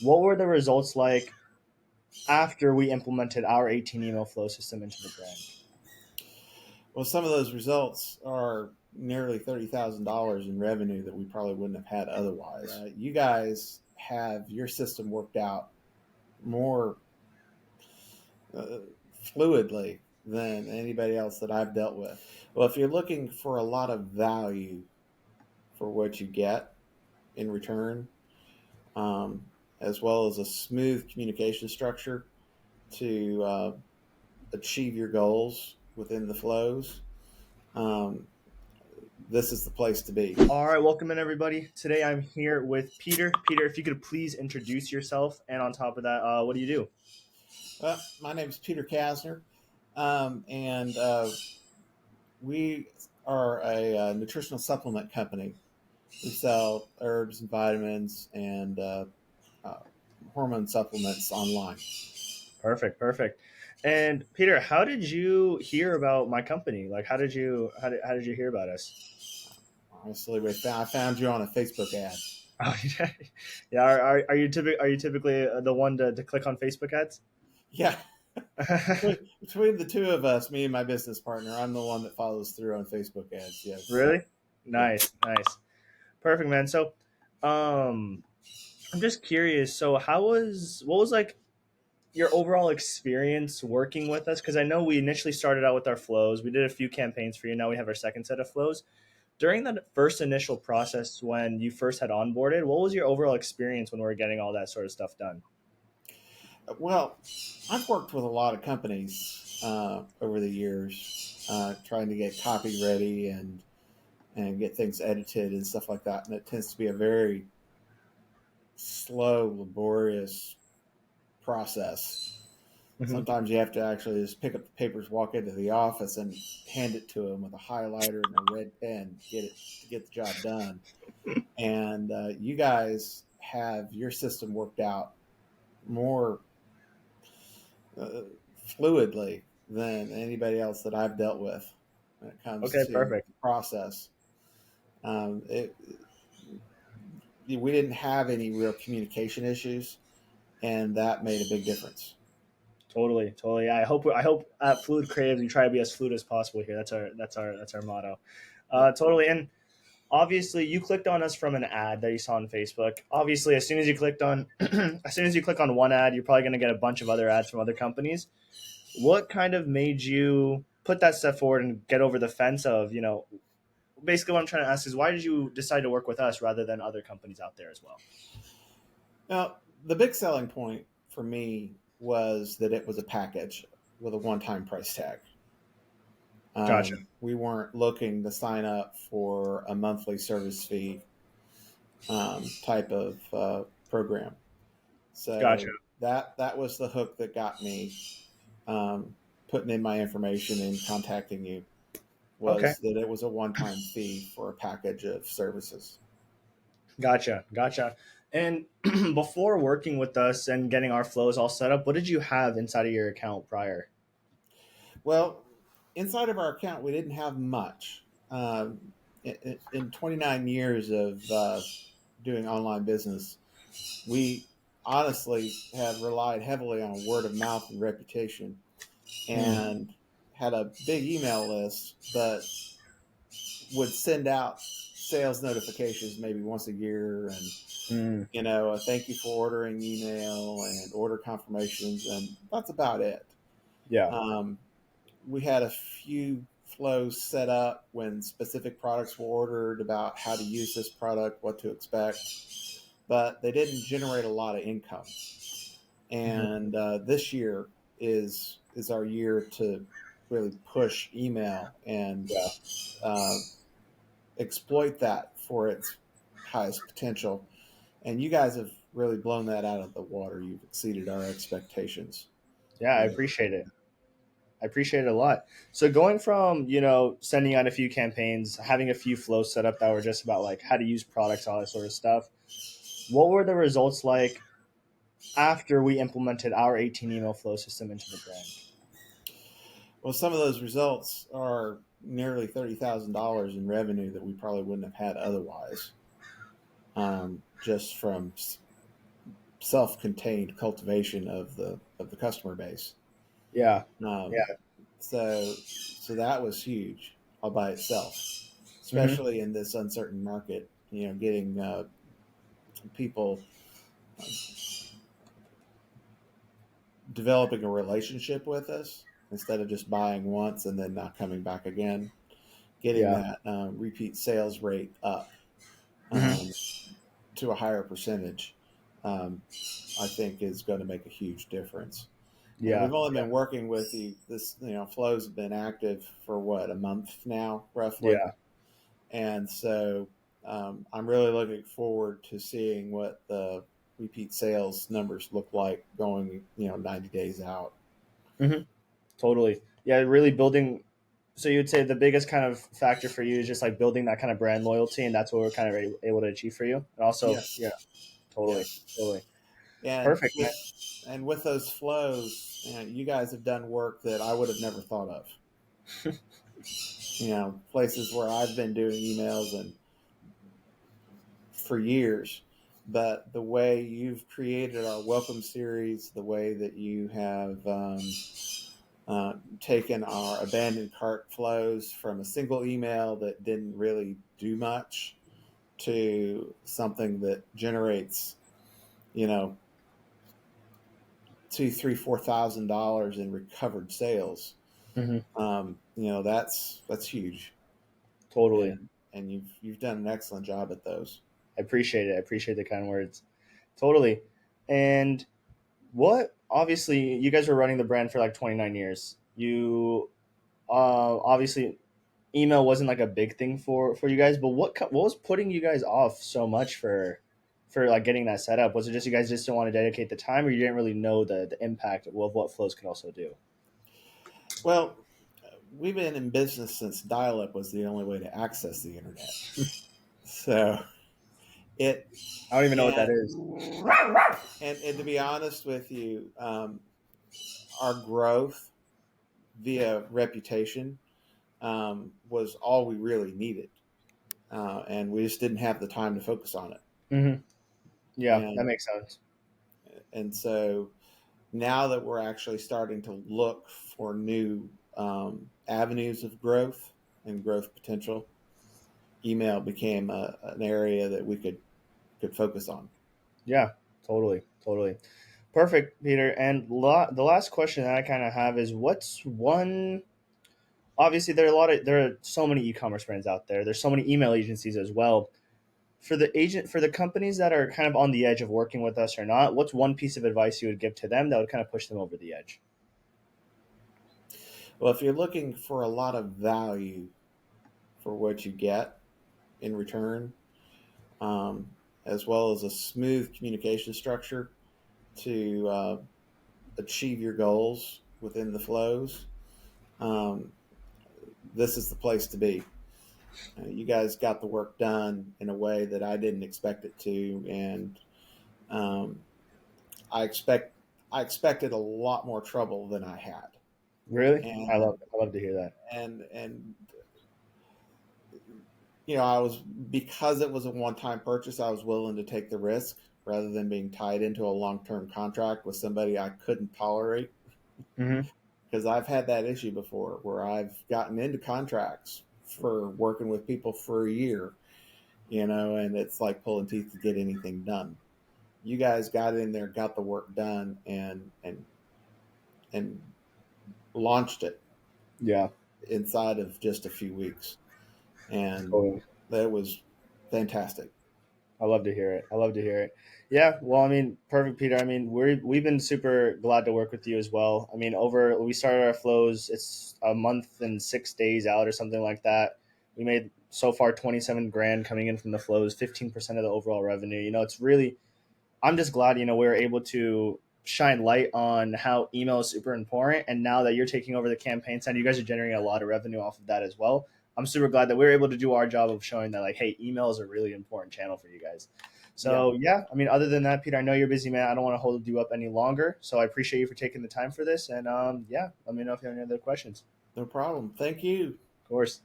What were the results like after we implemented our 18 email flow system into the brand? Well, some of those results are nearly $30,000 in revenue that we probably wouldn't have had otherwise. You guys have your system worked out more uh, fluidly than anybody else that I've dealt with. Well, if you're looking for a lot of value for what you get in return, um, as well as a smooth communication structure to achieve your goals within the flows, um, this is the place to be. All right, welcome in everybody. Today I'm here with Peter. Peter, if you could please introduce yourself, and on top of that, what do you do? My name is Peter Kasner, and we are a nutritional supplement company. We sell herbs and vitamins and uh, hormone supplements online. Perfect, perfect. And Peter, how did you hear about my company? Like, how did you hear about us? Honestly, I found you on a Facebook ad. Oh, yeah. Are you typically the one to click on Facebook ads? Yeah, between the two of us, me and my business partner, I'm the one that follows through on Facebook ads. Yes, Really? yeah. Nice, nice, perfect, man. So, um, I'm just curious. So, what was like your overall experience working with us? Because I know we initially started out with our flows. We did a few campaigns for you. Now we have our second set of flows. During that first initial process, when you first had onboarded, what was your overall experience when we were getting all that sort of stuff done? Well, I've worked with a lot of companies over the years, trying to get copy ready and get things edited and stuff like that. And it tends to be a very slow, laborious process. Hmm. Sometimes you have to actually just pick up the papers, walk into the office, and hand it to them with a highlighter and a red pen to get the job done. And you guys have your system worked out more uh, fluidly than anybody else that I've dealt with when it comes Okay, to perfect. the process. Um, it, we didn't have any real communication issues, and that made a big difference. Totally, totally. I hope at Fluid Creatives we try to be as fluid as possible here. That's our motto. Yeah. Totally. And obviously, you clicked on us from an ad that you saw on Facebook. Obviously, as soon as you clicked on, as soon as you click on one ad, you're probably going to get a bunch of other ads from other companies. What kind of made you put that step forward and get over the fence of, basically what I'm trying to ask is why did you decide to work with us rather than other companies out there as well? Now, the big selling point for me was that it was a package with a one-time price tag. Gotcha. We weren't looking to sign up for a monthly service fee type of program. Gotcha. So that was the hook that got me um, putting in my information and contacting you, Okay. was that it was a one-time fee for a package of services. Gotcha. Gotcha. And before working with us and getting our flows all set up, what did you have inside of your account prior? Well, inside of our account, we didn't have much. In 29 years of doing online business, we honestly have relied heavily on word of mouth and reputation, Hmm. and had a big email list, but would send out sales notifications maybe once a year, and Hmm. a thank you for ordering email and order confirmations, and that's about it. Yeah. Um, we had a few flows set up when specific products were ordered about how to use this product, what to expect, but they didn't generate a lot of income. Hmm. And this year is our year to really push email and Yeah. uh, exploit that for its highest potential. And you guys have really blown that out of the water. You've exceeded our expectations. Yeah. I Really. appreciate it. I appreciate it a lot. So going from, sending out a few campaigns, having a few flows set up that were just about like how to use products, all that sort of stuff. What were the results like after we implemented our 18 email flow system into the brand? Well, some of those results are nearly $30,000 in revenue that we probably wouldn't have had otherwise, just from self-contained cultivation of the customer base. Yeah. Um, Yeah. so that was huge all by itself, Hmm. especially in this uncertain market. Getting people developing a relationship with us instead of just buying once and then not coming back again. Getting Yeah. that repeat sales rate up Hmm. um, to a higher percentage, um, I think is going to make a huge difference. And Yeah. we've only been working with you. Flows have been active for what, a month now, roughly. Yeah. And so I'm really looking forward to seeing what the repeat sales numbers look like going, 90 days out. Hmm. Totally. Yeah. Really building. So you'd say the biggest kind of factor for you is just like building that kind of brand loyalty, and that's what we're kind of able to achieve for you. And also, yeah, Yes. totally, Yes. totally, And perfect, man. with those flows, you guys have done work that I would have never thought of. Places where I've been doing emails and for years, but the way you've created our welcome series, the way that you have taken our abandoned cart flows from a single email that didn't really do much to something that generates, you know, two, three, $4,000 in recovered sales. Hmm. That's huge, Totally. and you've done an excellent job at those. I appreciate it. I appreciate the kind words. Totally. And what? Obviously, you guys were running the brand for like 29 years. You obviously email wasn't like a big thing for you guys, but what was putting you guys off so much for like getting that set up? Was it just you guys just didn't want to dedicate the time, or you didn't really know the impact of what flows can also do? Well, we've been in business since dial-up was the only way to access the internet. So it I don't even know what that and is. and to be honest with you, our growth via reputation was all we really needed, and we just didn't have the time to focus on it. Hmm. Yeah, that And makes sense. so now that we're actually starting to look for new avenues of growth and growth potential, email became an area that we could focus on. Yeah, totally, totally. Perfect, Peter. And the last question that I kind of have is, what's one? Obviously, there are so many e-commerce brands out there. There's so many email agencies as well. For the companies that are kind of on the edge of working with us or not, what's one piece of advice you would give to them that would kind of push them over the edge? Well, if you're looking for a lot of value for what you get in return, um, as well as a smooth communication structure to achieve your goals within the flows, um, this is the place to be. You guys got the work done in a way that I didn't expect it to, and um, I expect I expected a lot more trouble than I had, Really, and I love to hear that. and I was, because it was a one-time purchase, I was willing to take the risk rather than being tied into a long-term contract with somebody I couldn't tolerate. Hmm. Because I've had that issue before where I've gotten into contracts for working with people for a year, and it's like pulling teeth to get anything done. You guys got in there, got the work done, and launched it Yeah, inside of just a few weeks, and totally. that was fantastic. I love to hear it. I love to hear it. Yeah, well, I mean, perfect, Peter. I mean, we've been super glad to work with you as well. I mean, over we started our flows. It's a month and 6 days out or something like that. We made so far 27 grand coming in from the flows, 15% of the overall revenue. It's really I'm just glad, we were able to shine light on how email is super important. And now that you're taking over the campaign side, you guys are generating a lot of revenue off of that as well. I'm super glad that we were able to do our job of showing that, like, hey, email is a really important channel for you guys. Yeah, So, yeah, I mean, other than that, Peter, I know you're busy, man. I don't want to hold you up any longer. So I appreciate you for taking the time for this. And yeah, let me know if you have any other questions. no problem. Thank you. Of course.